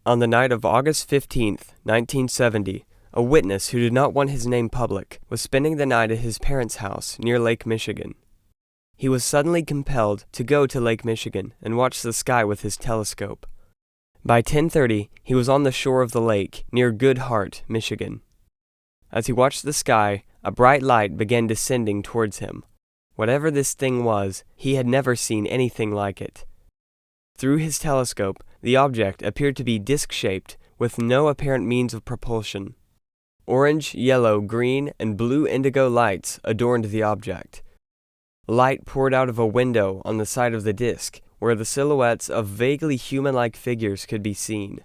On the night of August 15th, 1970, a witness who did not want his name public was spending the night at his parents' house near Lake Michigan. He was suddenly compelled to go to Lake Michigan and watch the sky with his telescope. By 10:30, he was on the shore of the lake near Good Heart, Michigan. As he watched the sky, a bright light began descending towards him. Whatever this thing was, he had never seen anything like it. Through his telescope, the object appeared to be disc-shaped with no apparent means of propulsion. Orange, yellow, green, and blue indigo lights adorned the object. Light poured out of a window on the side of the disc, where the silhouettes of vaguely human-like figures could be seen.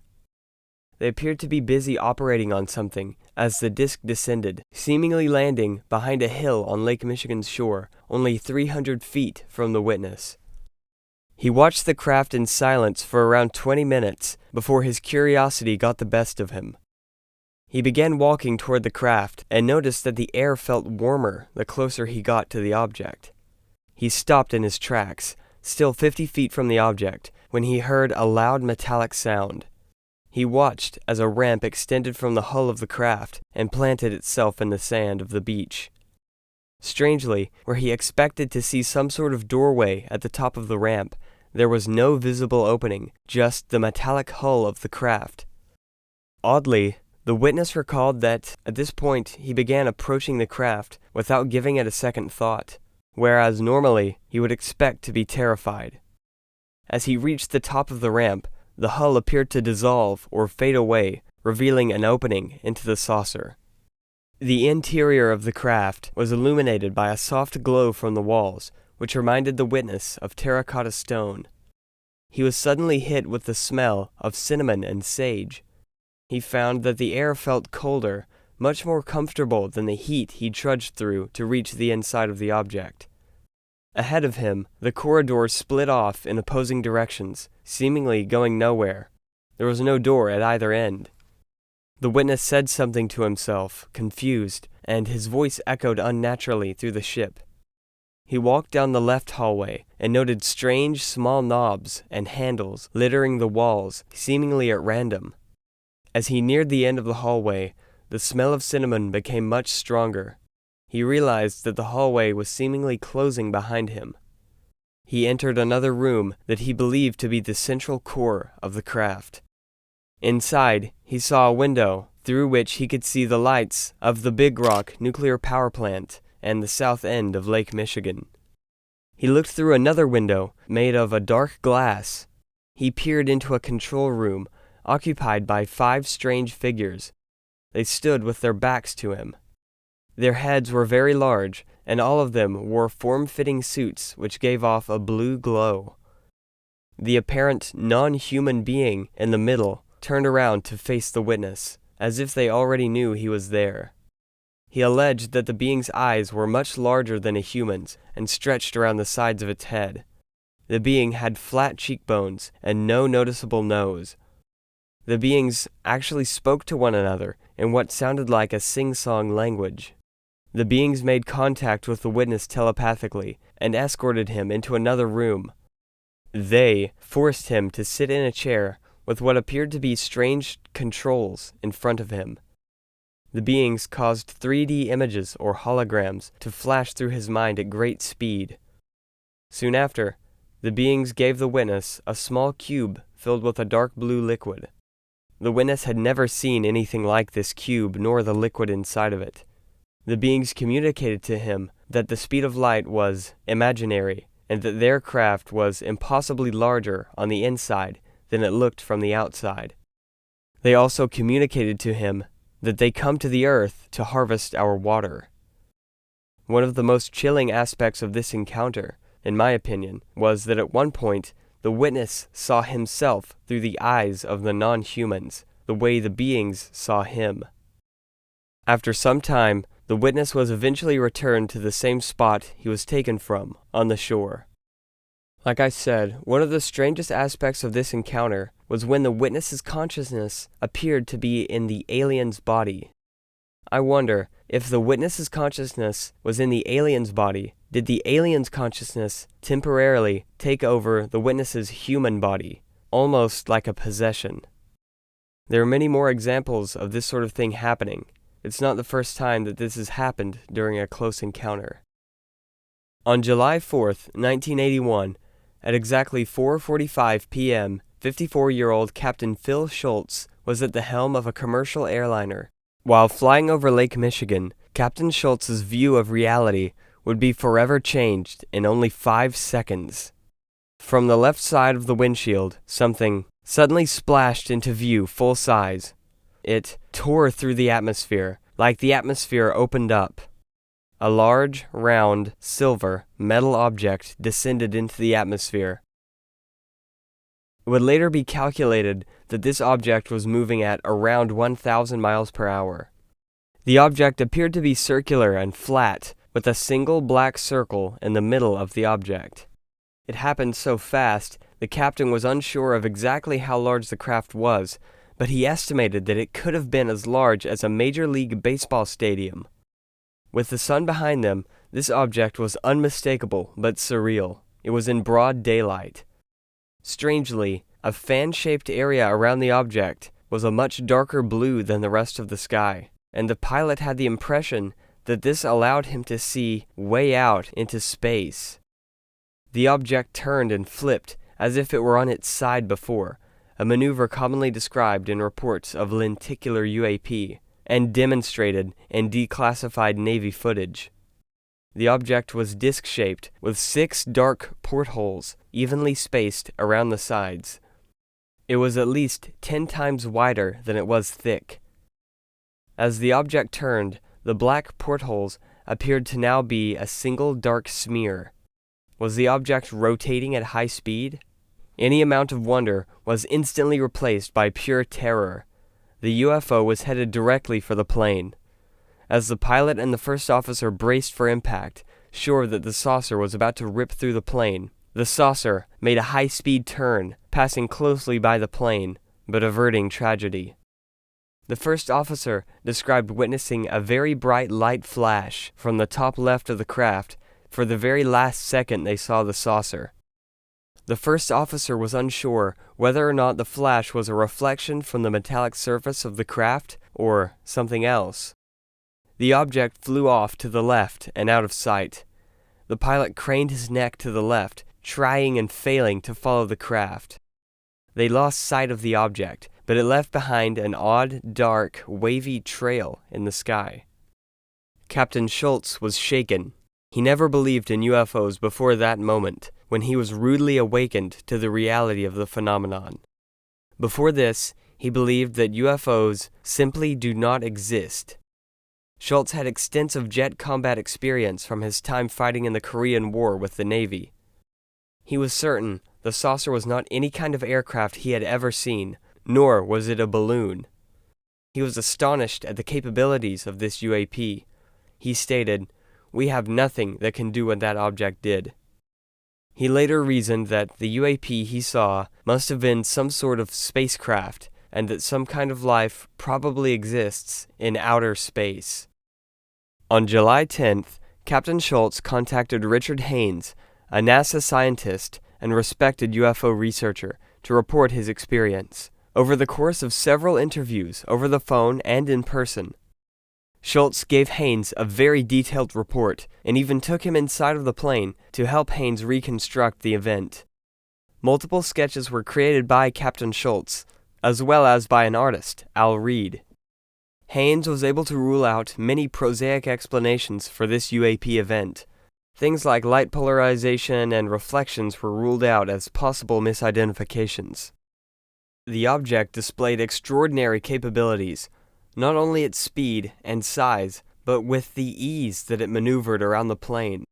They appeared to be busy operating on something as the disc descended, seemingly landing behind a hill on Lake Michigan's shore, only 300 feet from the witness. He watched the craft in silence for around 20 minutes before his curiosity got the best of him. He began walking toward the craft and noticed that the air felt warmer the closer he got to the object. He stopped in his tracks, still 50 feet from the object, when he heard a loud metallic sound. He watched as a ramp extended from the hull of the craft and planted itself in the sand of the beach. Strangely, where he expected to see some sort of doorway at the top of the ramp, there was no visible opening, just the metallic hull of the craft. Oddly, the witness recalled that, at this point, he began approaching the craft without giving it a second thought, whereas normally he would expect to be terrified. As he reached the top of the ramp, the hull appeared to dissolve or fade away, revealing an opening into the saucer. The interior of the craft was illuminated by a soft glow from the walls, which reminded the witness of terracotta stone. He was suddenly hit with the smell of cinnamon and sage. He found that the air felt colder, much more comfortable than the heat he trudged through to reach the inside of the object. Ahead of him, the corridor split off in opposing directions, seemingly going nowhere. There was no door at either end. The witness said something to himself, confused, and his voice echoed unnaturally through the ship. He walked down the left hallway and noted strange small knobs and handles littering the walls, seemingly at random. As he neared the end of the hallway, the smell of cinnamon became much stronger. He realized that the hallway was seemingly closing behind him. He entered another room that he believed to be the central core of the craft. Inside, he saw a window through which he could see the lights of the Big Rock nuclear power plant and the south end of Lake Michigan. He looked through another window made of a dark glass. He peered into a control room occupied by 5 strange figures. They stood with their backs to him. Their heads were very large, and all of them wore form-fitting suits which gave off a blue glow. The apparent non-human being in the middle turned around to face the witness, as if they already knew he was there. He alleged that the being's eyes were much larger than a human's and stretched around the sides of its head. The being had flat cheekbones and no noticeable nose. The beings actually spoke to one another in what sounded like a sing-song language. The beings made contact with the witness telepathically and escorted him into another room. They forced him to sit in a chair with what appeared to be strange controls in front of him. The beings caused 3D images or holograms to flash through his mind at great speed. Soon after, the beings gave the witness a small cube filled with a dark blue liquid. The witness had never seen anything like this cube nor the liquid inside of it. The beings communicated to him that the speed of light was imaginary and that their craft was impossibly larger on the inside than it looked from the outside. They also communicated to him that they come to the earth to harvest our water. One of the most chilling aspects of this encounter, in my opinion, was that at one point the witness saw himself through the eyes of the non-humans, the way the beings saw him. After some time, the witness was eventually returned to the same spot he was taken from, on the shore. Like I said, one of the strangest aspects of this encounter was when the witness's consciousness appeared to be in the alien's body. I wonder, if the witness's consciousness was in the alien's body, did the alien's consciousness temporarily take over the witness's human body, almost like a possession? There are many more examples of this sort of thing happening. It's not the first time that this has happened during a close encounter. On July 4th, 1981, at exactly 4:45 p.m., 54-year-old Captain Phil Schultz was at the helm of a commercial airliner. While flying over Lake Michigan, Captain Schultz's view of reality would be forever changed in only 5 seconds. From the left side of the windshield, something suddenly splashed into view full size. It tore through the atmosphere, like the atmosphere opened up. A large, round, silver, metal object descended into the atmosphere. It would later be calculated that this object was moving at around 1,000 miles per hour. The object appeared to be circular and flat, with a single black circle in the middle of the object. It happened so fast, the captain was unsure of exactly how large the craft was, but he estimated that it could have been as large as a Major League Baseball stadium. With the sun behind them, this object was unmistakable but surreal. It was in broad daylight. Strangely, a fan-shaped area around the object was a much darker blue than the rest of the sky, and the pilot had the impression that this allowed him to see way out into space. The object turned and flipped as if it were on its side before, a maneuver commonly described in reports of lenticular UAP, and demonstrated in declassified Navy footage. The object was disc-shaped, with 6 dark portholes evenly spaced around the sides. It was at least 10 times wider than it was thick. As the object turned, the black portholes appeared to now be a single dark smear. Was the object rotating at high speed? Any amount of wonder was instantly replaced by pure terror. The UFO was headed directly for the plane. As the pilot and the first officer braced for impact, sure that the saucer was about to rip through the plane, the saucer made a high-speed turn, passing closely by the plane, but averting tragedy. The first officer described witnessing a very bright light flash from the top left of the craft for the very last second they saw the saucer. The first officer was unsure whether or not the flash was a reflection from the metallic surface of the craft or something else. The object flew off to the left and out of sight. The pilot craned his neck to the left, trying and failing to follow the craft. They lost sight of the object, but it left behind an odd, dark, wavy trail in the sky. Captain Schultz was shaken. He never believed in UFOs before that moment, when he was rudely awakened to the reality of the phenomenon. Before this, he believed that UFOs simply do not exist. Schultz had extensive jet combat experience from his time fighting in the Korean War with the Navy. He was certain the saucer was not any kind of aircraft he had ever seen, nor was it a balloon. He was astonished at the capabilities of this UAP. He stated, "We have nothing that can do what that object did." He later reasoned that the UAP he saw must have been some sort of spacecraft, and that some kind of life probably exists in outer space. On July 10th, Captain Schultz contacted Richard Haynes, a NASA scientist and respected UFO researcher, to report his experience. Over the course of several interviews over the phone and in person, Schultz gave Haynes a very detailed report and even took him inside of the plane to help Haynes reconstruct the event. Multiple sketches were created by Captain Schultz, as well as by an artist, Al Reed. Haynes was able to rule out many prosaic explanations for this UAP event. Things like light polarization and reflections were ruled out as possible misidentifications. The object displayed extraordinary capabilities, not only its speed and size, but with the ease that it maneuvered around the plane.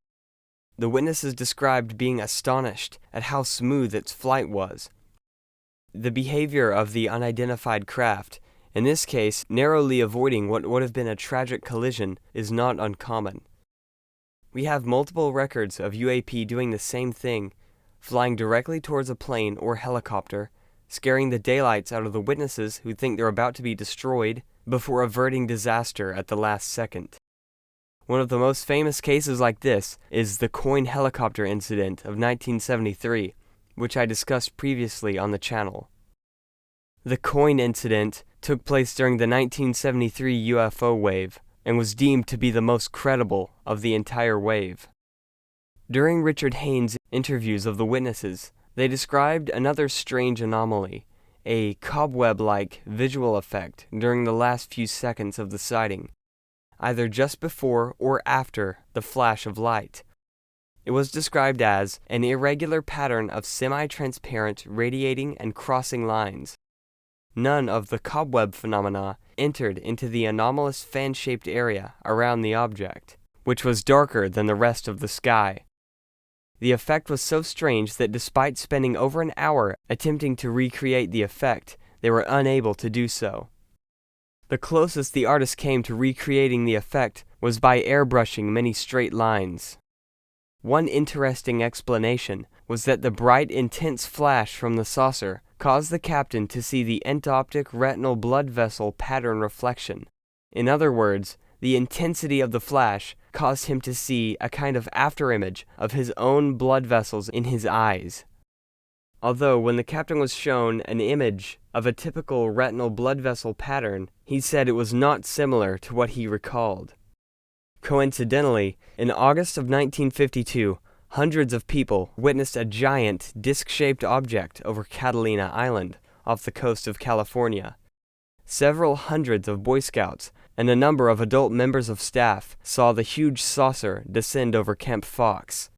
The witnesses described being astonished at how smooth its flight was. The behavior of the unidentified craft, in this case narrowly avoiding what would have been a tragic collision, is not uncommon. We have multiple records of UAP doing the same thing, flying directly towards a plane or helicopter, scaring the daylights out of the witnesses who think they're about to be destroyed, before averting disaster at the last second. One of the most famous cases like this is the coin helicopter incident of 1973, which I discussed previously on the channel. The coin incident took place during the 1973 UFO wave and was deemed to be the most credible of the entire wave. During Richard Haynes' interviews of the witnesses, they described another strange anomaly, a cobweb-like visual effect during the last few seconds of the sighting, either just before or after the flash of light. It was described as an irregular pattern of semi-transparent radiating and crossing lines. None of the cobweb phenomena entered into the anomalous fan-shaped area around the object, which was darker than the rest of the sky. The effect was so strange that despite spending over an hour attempting to recreate the effect, they were unable to do so. The closest the artist came to recreating the effect was by airbrushing many straight lines. One interesting explanation was that the bright, intense flash from the saucer caused the captain to see the entoptic retinal blood vessel pattern reflection. In other words, the intensity of the flash caused him to see a kind of afterimage of his own blood vessels in his eyes. Although when the captain was shown an image of a typical retinal blood vessel pattern, he said it was not similar to what he recalled. Coincidentally, in August of 1952, hundreds of people witnessed a giant, disc-shaped object over Catalina Island, off the coast of California. Several hundreds of Boy Scouts and a number of adult members of staff saw the huge saucer descend over Camp Fox.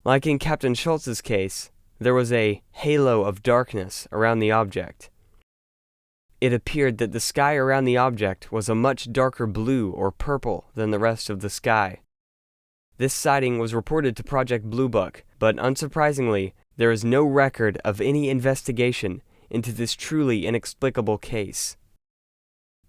Like in Captain Schultz's case, there was a halo of darkness around the object. It appeared that the sky around the object was a much darker blue or purple than the rest of the sky. This sighting was reported to Project Blue Book, but unsurprisingly, there is no record of any investigation into this truly inexplicable case.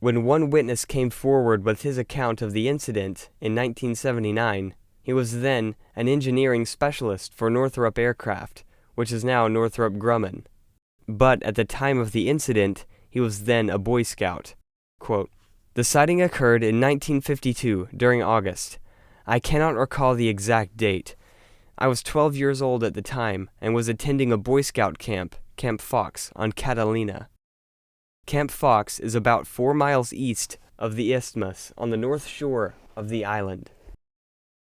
When one witness came forward with his account of the incident in 1979, he was then an engineering specialist for Northrop Aircraft, which is now Northrop Grumman. But at the time of the incident, he was then a Boy Scout. Quote, "The sighting occurred in 1952 during August. I cannot recall the exact date. I was 12 years old at the time and was attending a Boy Scout camp, Camp Fox, on Catalina. Camp Fox is about 4 miles east of the isthmus on the north shore of the island.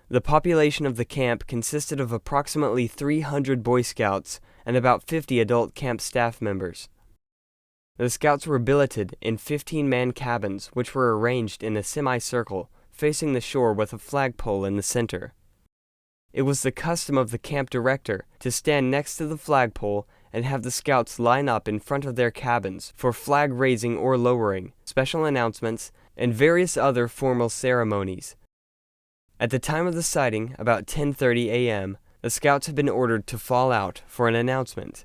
The population of the camp consisted of approximately 300 Boy Scouts and about 50 adult camp staff members. The Scouts were billeted in 15-man cabins which were arranged in a semicircle facing the shore with a flagpole in the center. It was the custom of the camp director to stand next to the flagpole and have the Scouts line up in front of their cabins for flag raising or lowering, special announcements, and various other formal ceremonies. At the time of the sighting, about 10:30 a.m., the Scouts had been ordered to fall out for an announcement.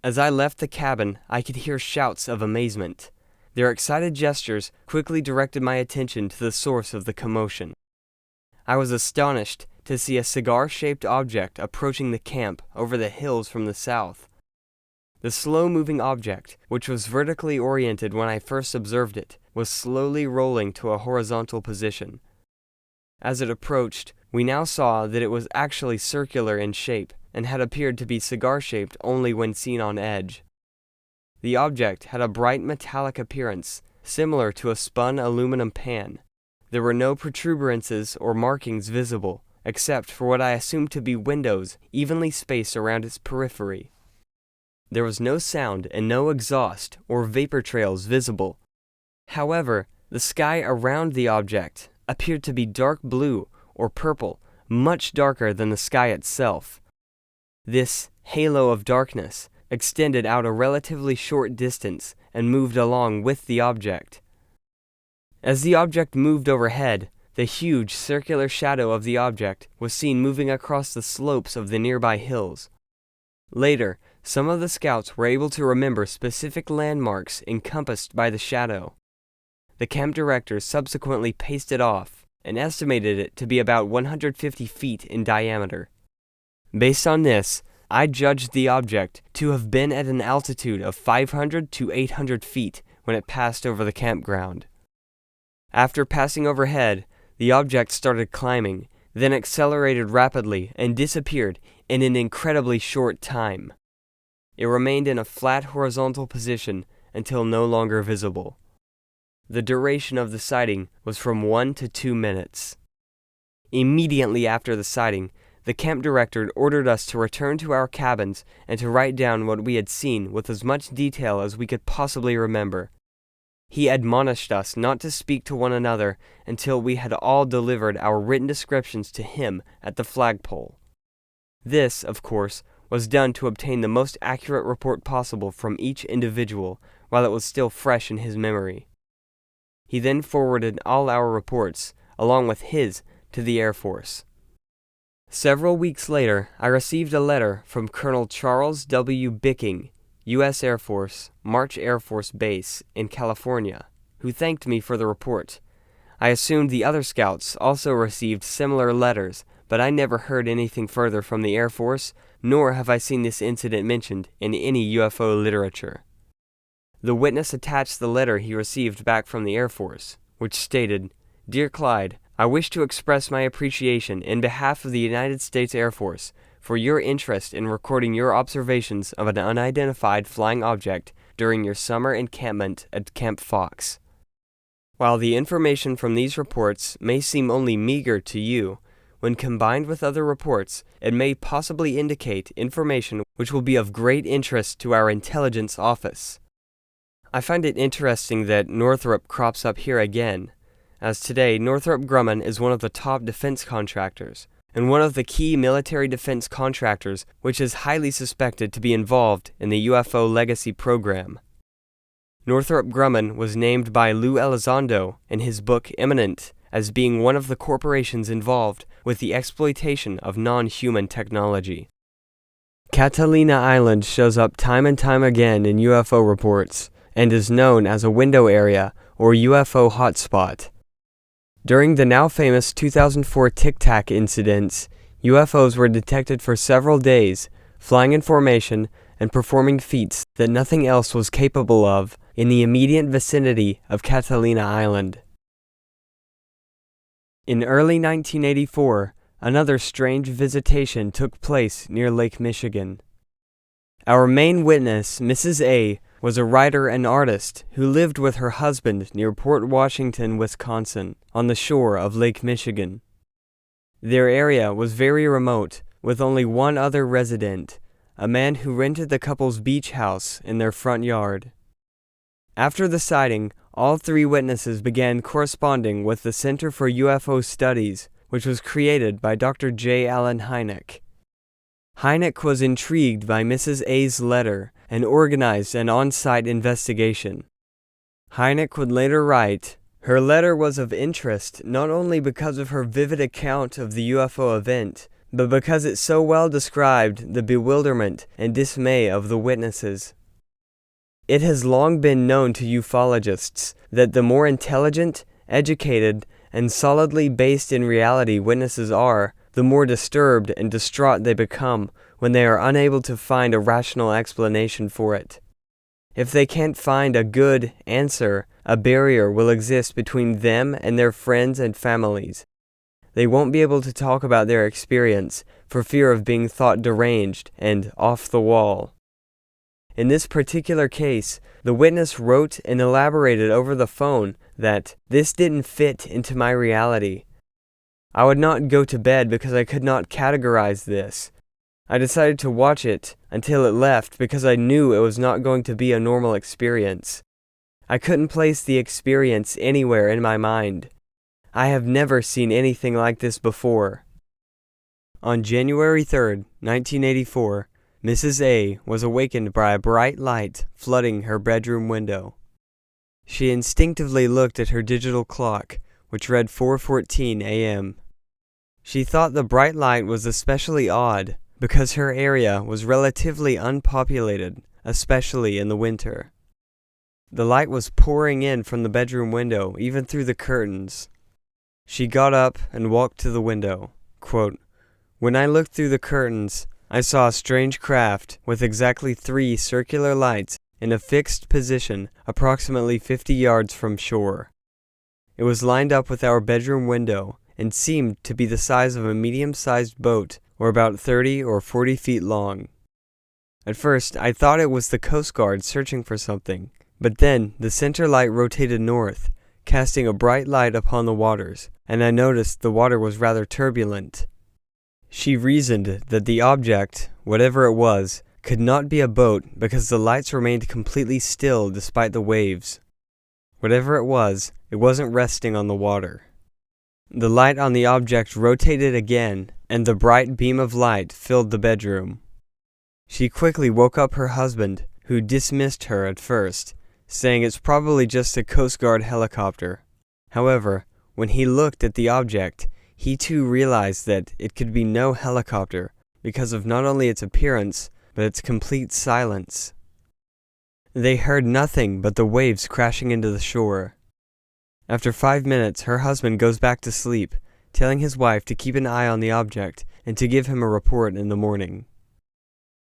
As I left the cabin, I could hear shouts of amazement. Their excited gestures quickly directed my attention to the source of the commotion. I was astonished to see a cigar-shaped object approaching the camp over the hills from the south. The slow-moving object, which was vertically oriented when I first observed it, was slowly rolling to a horizontal position. As it approached, we now saw that it was actually circular in shape and had appeared to be cigar-shaped only when seen on edge. The object had a bright metallic appearance, similar to a spun aluminum pan. There were no protuberances or markings visible, except for what I assumed to be windows evenly spaced around its periphery. There was no sound and no exhaust or vapor trails visible. However, the sky around the object appeared to be dark blue or purple, much darker than the sky itself. This halo of darkness extended out a relatively short distance and moved along with the object. As the object moved overhead, the huge circular shadow of the object was seen moving across the slopes of the nearby hills. Later, some of the Scouts were able to remember specific landmarks encompassed by the shadow. The camp director subsequently paced it off and estimated it to be about 150 feet in diameter. Based on this, I judged the object to have been at an altitude of 500 to 800 feet when it passed over the campground. After passing overhead, the object started climbing, then accelerated rapidly and disappeared in an incredibly short time. It remained in a flat horizontal position until no longer visible. The duration of the sighting was from 1 to 2 minutes. Immediately after the sighting, the camp director ordered us to return to our cabins and to write down what we had seen with as much detail as we could possibly remember. He admonished us not to speak to one another until we had all delivered our written descriptions to him at the flagpole. This, of course, was done to obtain the most accurate report possible from each individual while it was still fresh in his memory. He then forwarded all our reports, along with his, to the Air Force. Several weeks later, I received a letter from Colonel Charles W. Bicking, U.S. Air Force, March Air Force Base in California, who thanked me for the report. I assumed the other scouts also received similar letters, but I never heard anything further from the Air Force, nor have I seen this incident mentioned in any UFO literature. The witness attached the letter he received back from the Air Force, which stated, "Dear Clyde, I wish to express my appreciation in behalf of the United States Air Force for your interest in recording your observations of an unidentified flying object during your summer encampment at Camp Fox. While the information from these reports may seem only meager to you, when combined with other reports, it may possibly indicate information which will be of great interest to our intelligence office." I find it interesting that Northrop crops up here again, as today Northrop Grumman is one of the top defense contractors, and one of the key military defense contractors which is highly suspected to be involved in the UFO legacy program. Northrop Grumman was named by Lou Elizondo in his book Imminent as being one of the corporations involved with the exploitation of non-human technology. Catalina Island shows up time and time again in UFO reports and is known as a window area or UFO hotspot. During the now famous 2004 Tic Tac incidents, UFOs were detected for several days, flying in formation and performing feats that nothing else was capable of in the immediate vicinity of Catalina Island. In early 1984, another strange visitation took place near Lake Michigan. Our main witness, Mrs. A., was a writer and artist who lived with her husband near Port Washington, Wisconsin, on the shore of Lake Michigan. Their area was very remote, with only one other resident, a man who rented the couple's beach house in their front yard. After the sighting, all three witnesses began corresponding with the Center for UFO Studies, which was created by Dr. J. Allen Hynek. Hynek was intrigued by Mrs. A's letter and organized an on-site investigation. Hynek would later write, "Her letter was of interest not only because of her vivid account of the UFO event, but because it so well described the bewilderment and dismay of the witnesses. It has long been known to ufologists that the more intelligent, educated, and solidly based in reality witnesses are, the more disturbed and distraught they become when they are unable to find a rational explanation for it. If they can't find a good answer, a barrier will exist between them and their friends and families. They won't be able to talk about their experience for fear of being thought deranged and off the wall." In this particular case, the witness wrote and elaborated over the phone that this didn't fit into my reality. I would not go to bed because I could not categorize this. I decided to watch it until it left because I knew it was not going to be a normal experience. I couldn't place the experience anywhere in my mind. I have never seen anything like this before. On January 3rd, 1984, Mrs. A was awakened by a bright light flooding her bedroom window. She instinctively looked at her digital clock, which read 4:14 a.m. She thought the bright light was especially odd because her area was relatively unpopulated, especially in the winter. The light was pouring in from the bedroom window, even through the curtains. She got up and walked to the window. Quote, "When I looked through the curtains, I saw a strange craft with exactly 3 circular lights in a fixed position approximately 50 yards from shore. It was lined up with our bedroom window and seemed to be the size of a medium-sized boat or about 30 or 40 feet long. At first, I thought it was the Coast Guard searching for something, But then the center light rotated north, casting a bright light upon the waters, and I noticed the water was rather turbulent. She reasoned that the object, whatever it was, could not be a boat because the lights remained completely still despite the waves. Whatever it wasn't resting on the water. The light on the object rotated again, and the bright beam of light filled the bedroom. She quickly woke up her husband, who dismissed her at first, saying it's probably just a Coast Guard helicopter. However, when he looked at the object, he too realized that it could be no helicopter because of not only its appearance, but its complete silence. They heard nothing but the waves crashing into the shore. After 5 minutes, her husband goes back to sleep, telling his wife to keep an eye on the object and to give him a report in the morning.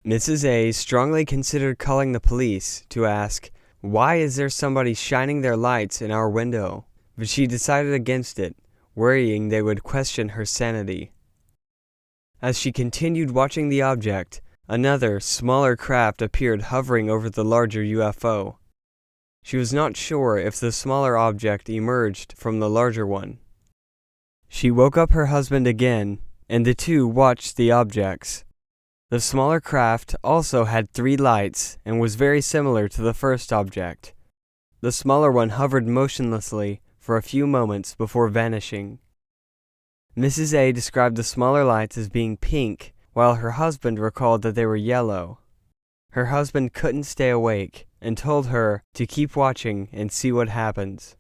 Mrs. A strongly considered calling the police to ask, "Why is there somebody shining their lights in our window?" But she decided against it, worrying they would question her sanity. As she continued watching the object, another, smaller craft appeared hovering over the larger UFO. She was not sure if the smaller object emerged from the larger one. She woke up her husband again, and the two watched the objects. The smaller craft also had 3 lights and was very similar to the first object. The smaller one hovered motionlessly for a few moments before vanishing. Mrs. A described the smaller lights as being pink, while her husband recalled that they were yellow. Her husband couldn't stay awake and told her to keep watching and see what happens.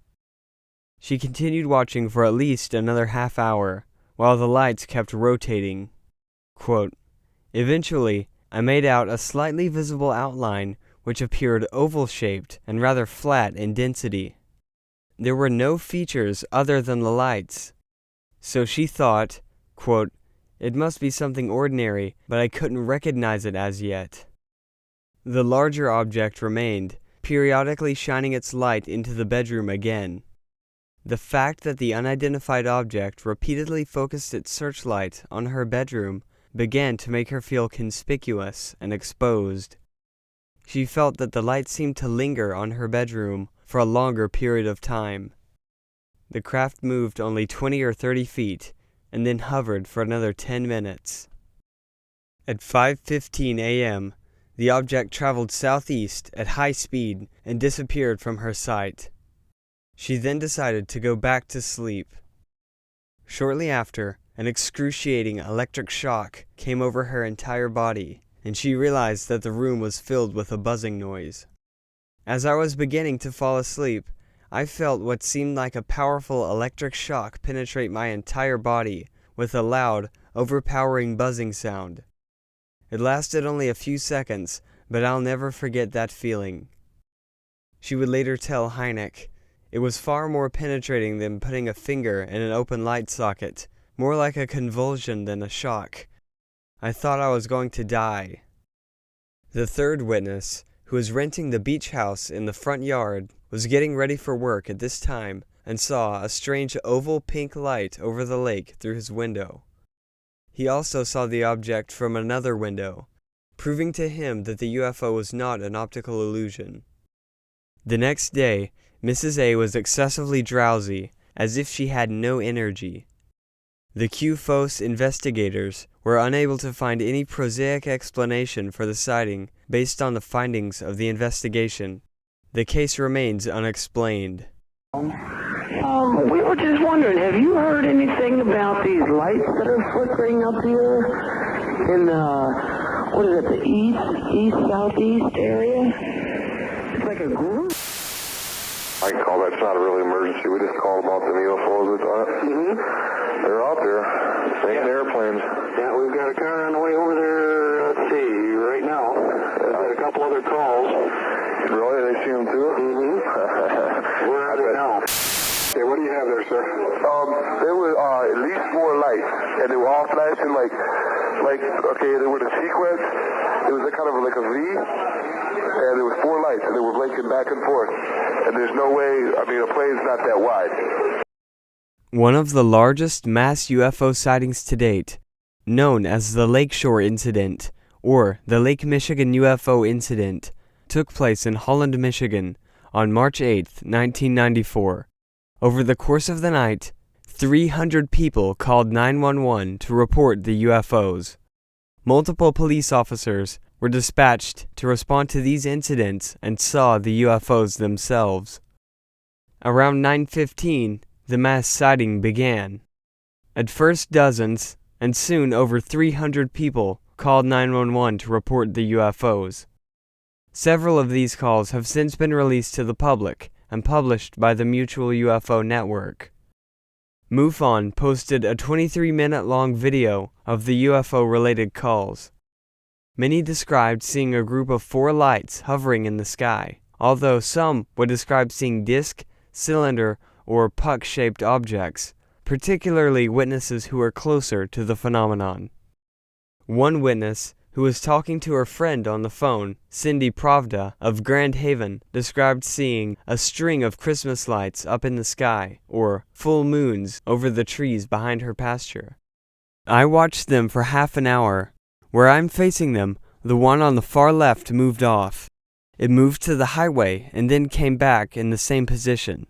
She continued watching for at least another half hour, while the lights kept rotating. Quote, "Eventually, I made out a slightly visible outline which appeared oval-shaped and rather flat in density. There were no features other than the lights. So she thought, quote, it must be something ordinary, but I couldn't recognize it as yet. The larger object remained, periodically shining its light into the bedroom again. The fact that the unidentified object repeatedly focused its searchlight on her bedroom began to make her feel conspicuous and exposed. She felt that the light seemed to linger on her bedroom for a longer period of time. The craft moved only 20 or 30 feet, and then hovered for another 10 minutes. At 5:15 a.m., the object traveled southeast at high speed and disappeared from her sight. She then decided to go back to sleep. Shortly after, an excruciating electric shock came over her entire body, and she realized that the room was filled with a buzzing noise. As I was beginning to fall asleep, I felt what seemed like a powerful electric shock penetrate my entire body with a loud, overpowering buzzing sound. It lasted only a few seconds, but I'll never forget that feeling. She would later tell Hynek, it was far more penetrating than putting a finger in an open light socket, more like a convulsion than a shock. I thought I was going to die. The third witness, who was renting the beach house in the front yard, was getting ready for work at this time and saw a strange oval pink light over the lake through his window. He also saw the object from another window, proving to him that the UFO was not an optical illusion. The next day, Mrs. A was excessively drowsy, as if she had no energy. The UFOs investigators were unable to find any prosaic explanation for the sighting based on the findings of the investigation. The case remains unexplained. We were just wondering, have you heard anything about these lights that are flickering up here in what is it, the east, southeast area? It's like a group. I can call that's not a real emergency. We just called about the UFOs we thought. They're out there. Taking airplanes. Yeah, we've got a car on the way over there, let's see, right now. We've got a couple other calls. Really? They see them too? We're at it now. Okay, what do you have there, sir? There were at least 4 lights, and they were all flashing like, okay, they were in a sequence. It was a kind of like a V, and there was 4 lights, and they were blinking back and forth. And there's no way, a plane's not that wide. One of the largest mass UFO sightings to date, known as the Lakeshore Incident, or the Lake Michigan UFO Incident, took place in Holland, Michigan, on March 8, 1994. Over the course of the night, 300 people called 911 to report the UFOs. Multiple police officers were dispatched to respond to these incidents and saw the UFOs themselves. Around 9:15, the mass sighting began. At first dozens, and soon over 300 people called 911 to report the UFOs. Several of these calls have since been released to the public and published by the Mutual UFO Network. MUFON posted a 23-minute-long video of the UFO-related calls. Many described seeing a group of 4 lights hovering in the sky, although some would describe seeing disc, cylinder, or puck-shaped objects, particularly witnesses who were closer to the phenomenon. One witness, who was talking to her friend on the phone, Cindy Pravda of Grand Haven, described seeing a string of Christmas lights up in the sky, or full moons, over the trees behind her pasture. I watched them for half an hour. Where I'm facing them, the one on the far left moved off. It moved to the highway and then came back in the same position.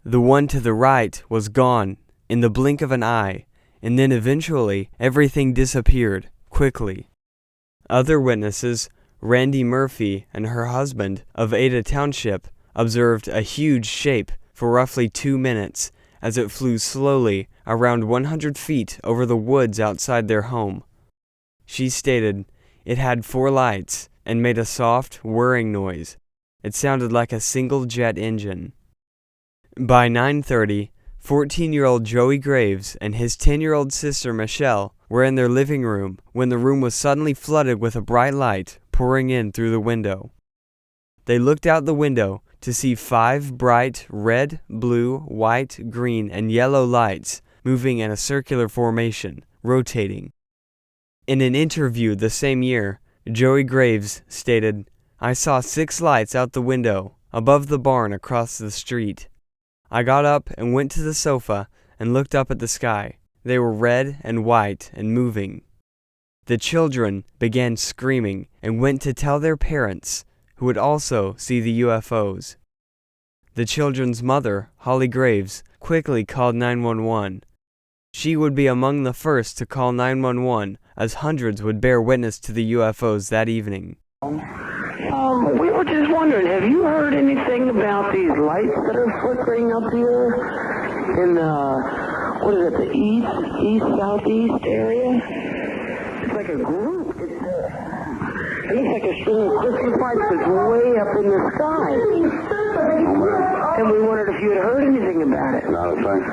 The one to the right was gone in the blink of an eye, and then eventually everything disappeared quickly. Other witnesses, Randy Murphy and her husband of Ada Township, observed a huge shape for roughly 2 minutes as it flew slowly around 100 feet over the woods outside their home. She stated it had 4 lights and made a soft, whirring noise. It sounded like a single jet engine. By 9:30, 14-year-old Joey Graves and his 10-year-old sister Michelle were in their living room when the room was suddenly flooded with a bright light pouring in through the window. They looked out the window to see 5 bright red, blue, white, green, and yellow lights moving in a circular formation, rotating. In an interview the same year, Joey Graves stated, "I saw 6 lights out the window, above the barn across the street. I got up and went to the sofa and looked up at the sky. They were red and white and moving." The children began screaming and went to tell their parents, who would also see the UFOs. The children's mother, Holly Graves, quickly called 911. She would be among the first to call 911, as hundreds would bear witness to the UFOs that evening. We were just wondering, have you heard anything about these lights that are flickering up here in what is it, the southeast area? It's like a group. It looks like a string of Christmas lights that's way up in the sky. And we wondered if you had heard anything about it. Not a thing.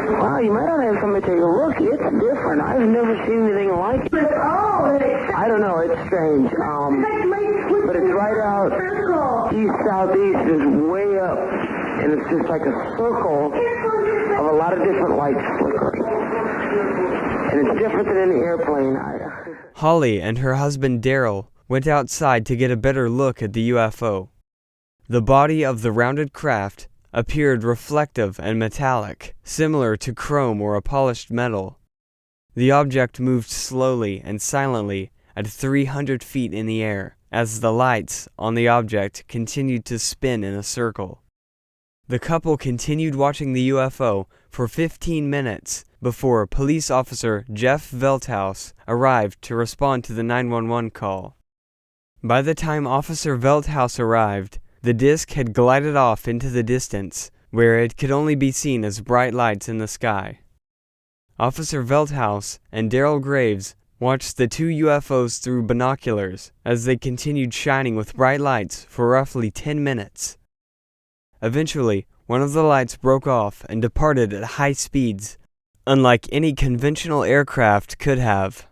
Wow, you might want to have somebody take a look. It's different. I've never seen anything like it. I don't know. It's strange. But it's right out east-southeast, is way up. And it's just like a circle of a lot of different lights flickering. And it's different than any airplane. Holly and her husband Daryl went outside to get a better look at the UFO. The body of the rounded craft appeared reflective and metallic, similar to chrome or a polished metal. The object moved slowly and silently at 300 feet in the air, as the lights on the object continued to spin in a circle. The couple continued watching the UFO for 15 minutes before police officer Jeff Velthouse arrived to respond to the 911 call. By the time Officer Velthouse arrived, the disc had glided off into the distance, where it could only be seen as bright lights in the sky. Officer Velthouse and Daryl Graves watched the 2 UFOs through binoculars as they continued shining with bright lights for roughly 10 minutes. Eventually, one of the lights broke off and departed at high speeds, unlike any conventional aircraft could have.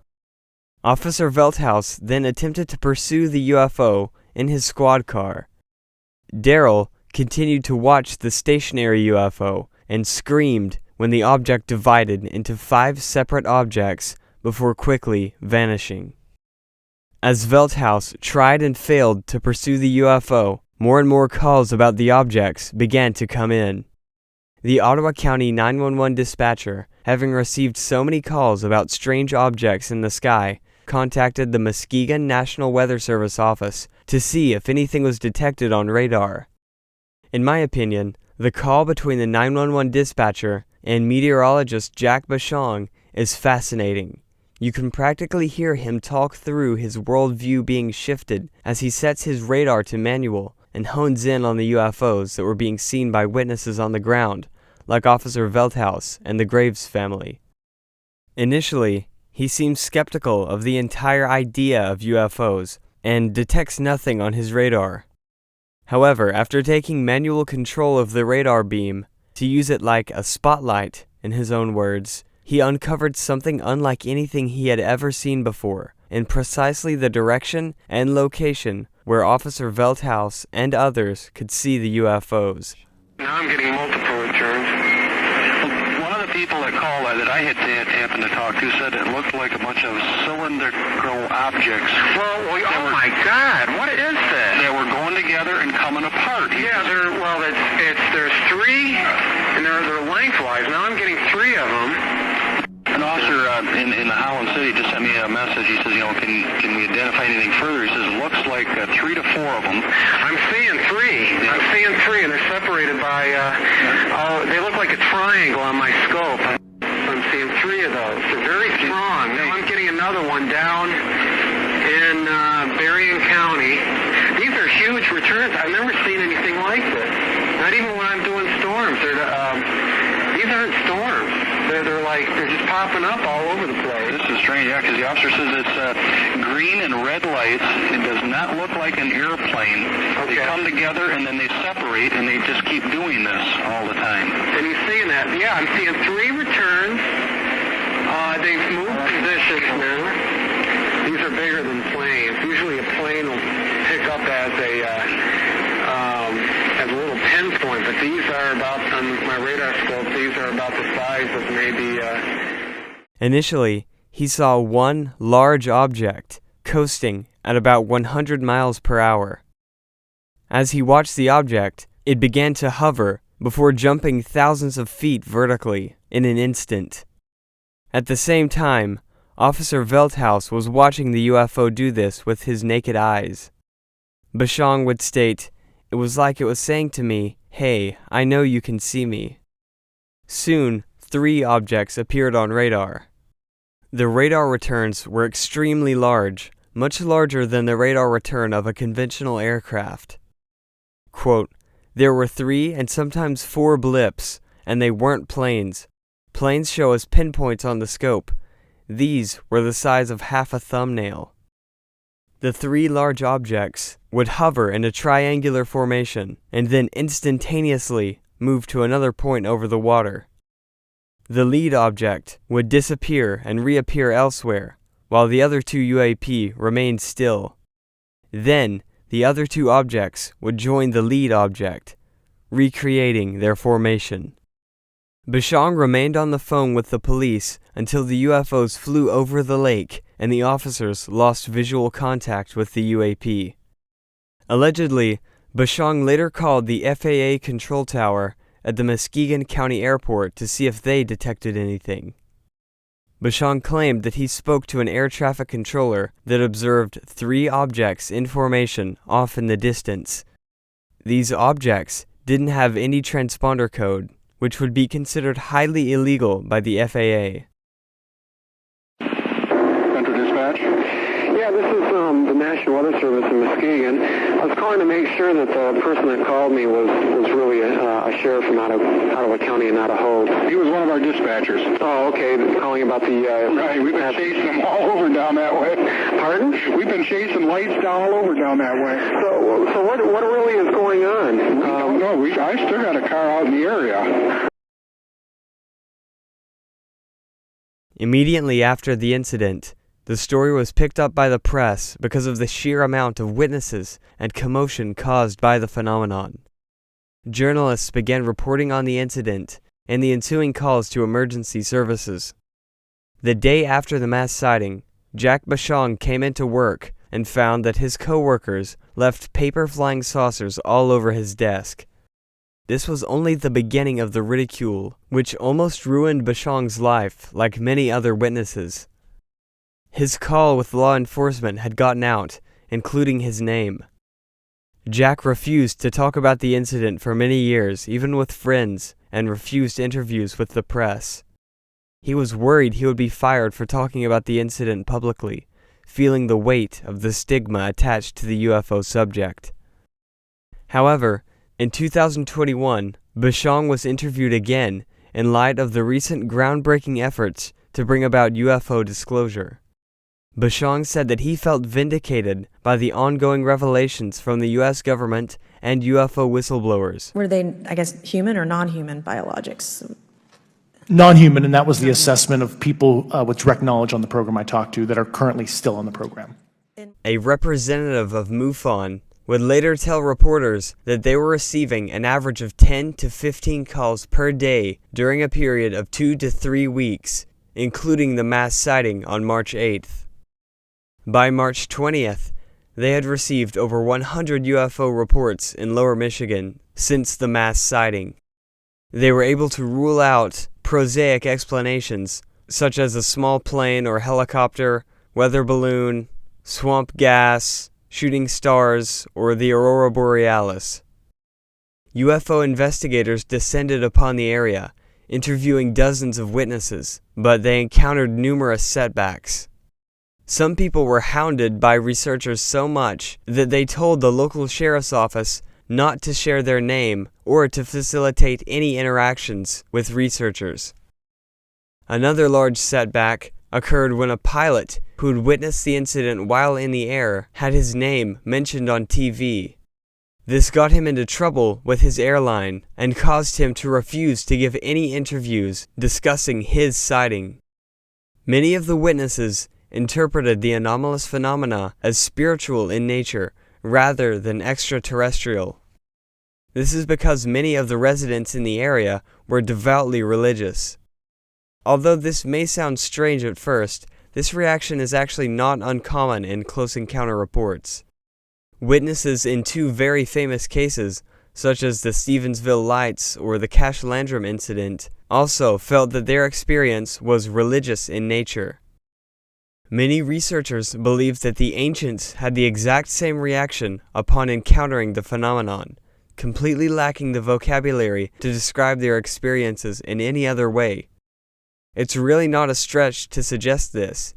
Officer Velthouse then attempted to pursue the UFO in his squad car. Daryl continued to watch the stationary UFO and screamed when the object divided into 5 separate objects before quickly vanishing. As Velthouse tried and failed to pursue the UFO, more and more calls about the objects began to come in. The Ottawa County 911 dispatcher, having received so many calls about strange objects in the sky, contacted the Muskegon National Weather Service office to see if anything was detected on radar. In my opinion, the call between the 911 dispatcher and meteorologist Jack Bashong is fascinating. You can practically hear him talk through his worldview being shifted as he sets his radar to manual and hones in on the UFOs that were being seen by witnesses on the ground, like Officer Veldhuis and the Graves family. Initially, he seems skeptical of the entire idea of UFOs and detects nothing on his radar. However, after taking manual control of the radar beam to use it like a spotlight, in his own words, he uncovered something unlike anything he had ever seen before, in precisely the direction and location where Officer Veldhuis and others could see the UFOs. Now I'm getting multiple returns. One of the people that called that I had happened to talk to said it looked like a bunch of cylindrical objects. Oh my God, what is that? That were going together and coming apart. Yeah, there's three, and they're lengthwise. Now I'm getting three of them. An officer in the Holland City just sent me a message. He says, can we identify anything further? He says, it looks like 3 to 4 of them. I'm seeing three. Yeah. I'm seeing three, and they're separated by, they look like a triangle on my scope. I'm seeing three of those. They're very strong. Now I'm getting another one down in Berrien County. These are huge returns. I've never seen anything like this. Not even when I'm doing storms. These aren't storms. They're just popping up all over the place. This is strange, yeah, because the officer says it's green and red lights. It does not look like an airplane. Okay. They come together and then they separate and they just keep doing this all the time. And you're seeing that? Yeah, I'm seeing three returns. They've moved positions now. These are bigger than planes. Usually a plane will pick up as a little pinpoint, but these are about, on my radar scope, these are about the size of maybe... Initially, he saw one large object coasting at about 100 miles per hour. As he watched the object, it began to hover before jumping thousands of feet vertically in an instant. At the same time, Officer Veldhuis was watching the UFO do this with his naked eyes. Bashong would state, "It was like it was saying to me, 'Hey, I know you can see me.'" Soon, 3 objects appeared on radar. The radar returns were extremely large, much larger than the radar return of a conventional aircraft. Quote, "There were 3 and sometimes 4 blips, and they weren't planes. Planes show us pinpoints on the scope. These were the size of half a thumbnail." The 3 large objects would hover in a triangular formation and then instantaneously move to another point over the water. The lead object would disappear and reappear elsewhere, while the other 2 UAP remained still. Then, the other 2 objects would join the lead object, recreating their formation. Bashong remained on the phone with the police until the UFOs flew over the lake and the officers lost visual contact with the UAP. Allegedly, Bashong later called the FAA control tower at the Muskegon County Airport to see if they detected anything. Bashong claimed that he spoke to an air traffic controller that observed 3 objects in formation off in the distance. These objects didn't have any transponder code, which would be considered highly illegal by the FAA. Central Dispatch? Yeah, this is the National Weather Service in Muskegon. I was calling to make sure that the person that called me was really a sheriff from out of a county and not a hoax. He was one of our dispatchers. Oh, okay. Calling about the... Right, we've been chasing them all over down that way. Pardon? We've been chasing lights all over down that way. So what really is going on? We don't know. I still got a car out in the area. Immediately after the incident, the story was picked up by the press because of the sheer amount of witnesses and commotion caused by the phenomenon. Journalists began reporting on the incident and the ensuing calls to emergency services. The day after the mass sighting, Jack Bashong came into work and found that his co-workers left paper flying saucers all over his desk. This was only the beginning of the ridicule, which almost ruined Bashong's life like many other witnesses. His call with law enforcement had gotten out, including his name. Jack refused to talk about the incident for many years, even with friends, and refused interviews with the press. He was worried he would be fired for talking about the incident publicly, feeling the weight of the stigma attached to the UFO subject. However, in 2021, Bashong was interviewed again in light of the recent groundbreaking efforts to bring about UFO disclosure. Bashong said that he felt vindicated by the ongoing revelations from the U.S. government and UFO whistleblowers. Were they, I guess, human or non-human biologics? Non-human, and that was the assessment of people with direct knowledge on the program I talked to that are currently still on the program. A representative of MUFON would later tell reporters that they were receiving an average of 10 to 15 calls per day during a period of 2 to 3 weeks, including the mass sighting on March 8th. By March 20th, they had received over 100 UFO reports in Lower Michigan since the mass sighting. They were able to rule out prosaic explanations, such as a small plane or helicopter, weather balloon, swamp gas, shooting stars, or the aurora borealis. UFO investigators descended upon the area, interviewing dozens of witnesses, but they encountered numerous setbacks. Some people were hounded by researchers so much that they told the local sheriff's office not to share their name or to facilitate any interactions with researchers. Another large setback occurred when a pilot who had witnessed the incident while in the air had his name mentioned on TV. This got him into trouble with his airline and caused him to refuse to give any interviews discussing his sighting. Many of the witnesses interpreted the anomalous phenomena as spiritual in nature rather than extraterrestrial. This is because many of the residents in the area were devoutly religious. Although this may sound strange at first, this reaction is actually not uncommon in close encounter reports. Witnesses in two very famous cases, such as the Stevensville Lights or the Cash Landrum incident, also felt that their experience was religious in nature. Many researchers believe that the ancients had the exact same reaction upon encountering the phenomenon, completely lacking the vocabulary to describe their experiences in any other way. It's really not a stretch to suggest this.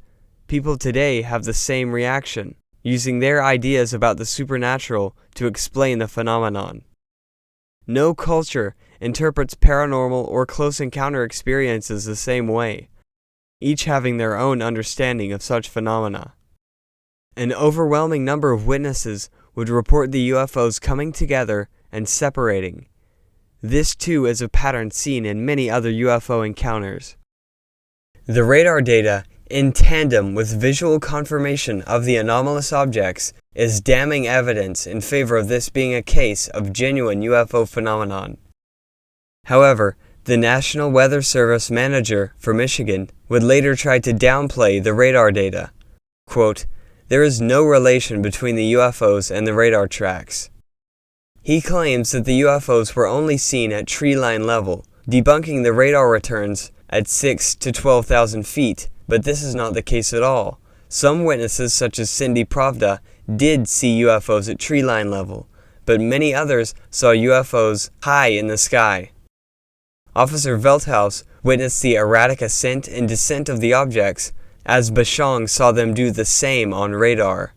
People today have the same reaction, using their ideas about the supernatural to explain the phenomenon. No culture interprets paranormal or close encounter experiences the same way, each having their own understanding of such phenomena. An overwhelming number of witnesses would report the UFOs coming together and separating. This too is a pattern seen in many other UFO encounters. The radar data, in tandem with visual confirmation of the anomalous objects, is damning evidence in favor of this being a case of genuine UFO phenomenon. However, the National Weather Service manager for Michigan would later try to downplay the radar data. Quote, "There is no relation between the UFOs and the radar tracks." He claims that the UFOs were only seen at tree line level, debunking the radar returns at 6,000 to 12,000 feet, but this is not the case at all. Some witnesses, such as Cindy Pravda, did see UFOs at tree line level, but many others saw UFOs high in the sky. Officer Velthaus witnessed the erratic ascent and descent of the objects, as Bashong saw them do the same on radar.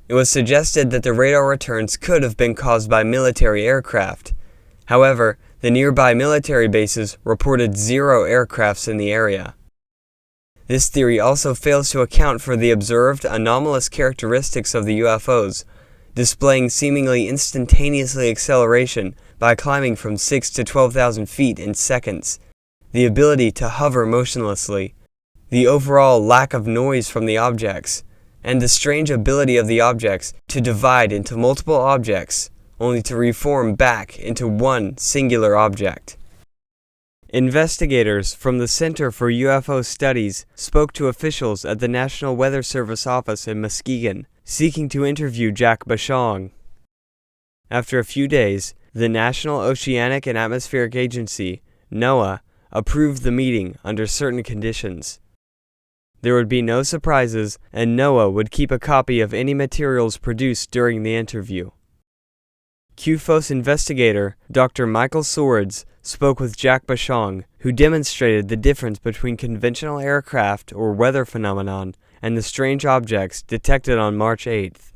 It was suggested that the radar returns could have been caused by military aircraft. However, the nearby military bases reported 0 aircrafts in the area. This theory also fails to account for the observed anomalous characteristics of the UFOs, displaying seemingly instantaneously acceleration by climbing from 6,000 to 12,000 feet in seconds, the ability to hover motionlessly, the overall lack of noise from the objects, and the strange ability of the objects to divide into multiple objects, only to reform back into one singular object. Investigators from the Center for UFO Studies spoke to officials at the National Weather Service office in Muskegon, seeking to interview Jack Bashong. After a few days, the National Oceanic and Atmospheric Agency, NOAA, approved the meeting under certain conditions. There would be no surprises, and NOAA would keep a copy of any materials produced during the interview. UFOs investigator Dr. Michael Swords spoke with Jack Bashong, who demonstrated the difference between conventional aircraft or weather phenomenon and the strange objects detected on March 8th.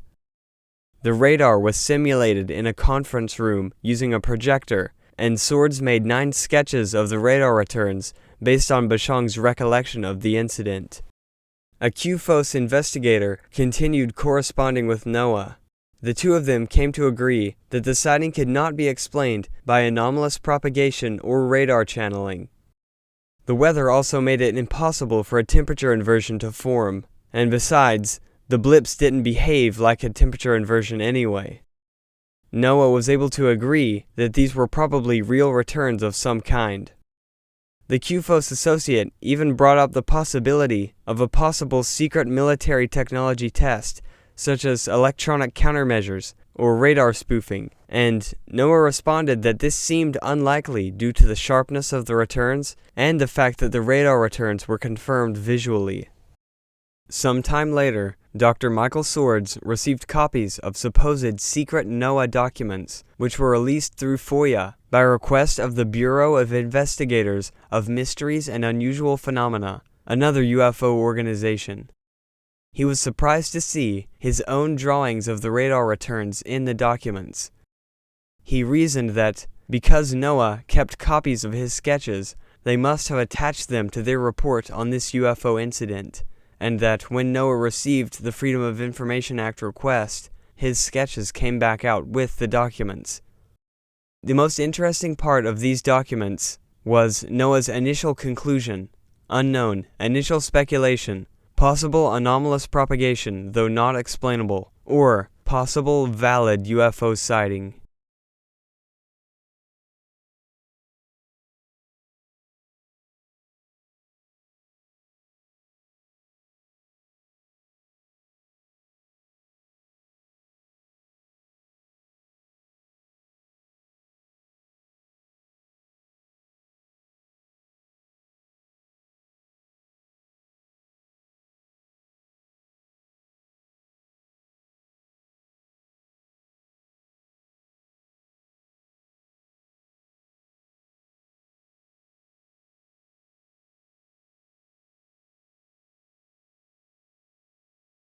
The radar was simulated in a conference room using a projector, and Swords made 9 sketches of the radar returns based on Bashong's recollection of the incident. A UFOs investigator continued corresponding with NOAA. The two of them came to agree that the sighting could not be explained by anomalous propagation or radar channeling. The weather also made it impossible for a temperature inversion to form, and besides, the blips didn't behave like a temperature inversion anyway. NOAA was able to agree that these were probably real returns of some kind. The UFOs associate even brought up the possibility of a possible secret military technology test, such as electronic countermeasures or radar spoofing, and NOAA responded that this seemed unlikely due to the sharpness of the returns and the fact that the radar returns were confirmed visually. Some time later, Dr. Michael Swords received copies of supposed secret NOAA documents, which were released through FOIA by request of the Bureau of Investigators of Mysteries and Unusual Phenomena, another UFO organization. He was surprised to see his own drawings of the radar returns in the documents. He reasoned that, because NOAA kept copies of his sketches, they must have attached them to their report on this UFO incident, and that when NOAA received the Freedom of Information Act request, his sketches came back out with the documents. The most interesting part of these documents was NOAA's initial conclusion: unknown, initial speculation, possible anomalous propagation though not explainable, or possible valid UFO sighting.